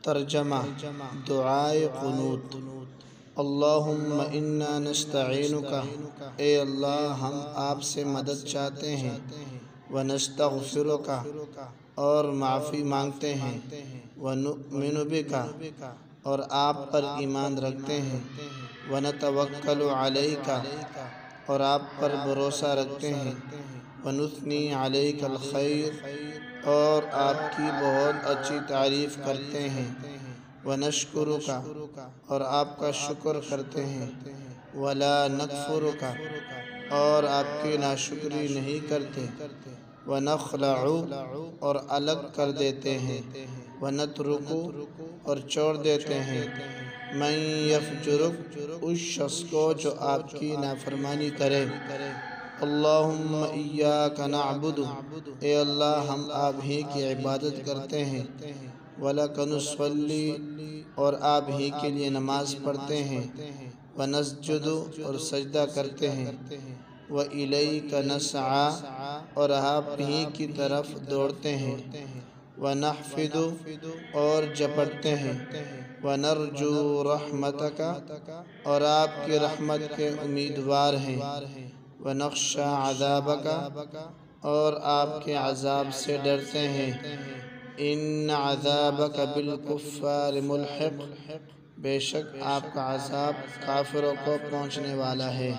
ترجمہ دعائے قنوت۔ اللہم انا نستعینک، اے اللہ ہم آپ سے مدد چاہتے ہیں، ونستغفرک اور معافی مانگتے ہیں، ونؤمن بک اور آپ پر ایمان رکھتے ہیں، ونتوکل علیک اور آپ پر بھروسہ رکھتے ہیں، ونثنی علیک الخیر اور آپ کی بہت اچھی تعریف کرتے ہیں، ونشکرک اور آپ کا شکر کرتے ہیں، ولا نکفرک اور آپ کی ناشکری نہیں کرتے، ونخلع اور الگ کر دیتے ہیں، ونترک اور چھوڑ دیتے ہیں، من یفجرک اس شخص کو جو آپ کی نافرمانی کرے، اللہم ایاک نعبد اے اللہ ہم آپ ہی کی عبادت کرتے ہیں، وَلَكَ نُصَلِّي اور آپ ہی کے لیے نماز پڑھتے ہیں، وَنَسْجُدُ اور سجدہ کرتے ہیں، وَإِلَيْكَ نَسْعَى اور آپ ہی کی طرف دوڑتے ہیں، وَنَحْفِدُ اور جپٹتے ہیں، وَنَرْجُو رَحْمَتَكَ اور آپ کی رحمت کے امیدوار ہیں، وَنَخْشَى عَذَابَكَ اور آپ کے عذاب سے ڈرتے ہیں، ان عذابک بالکفار ملحق بے شک آپ کا عذاب کافروں کو پہنچنے والا ہے۔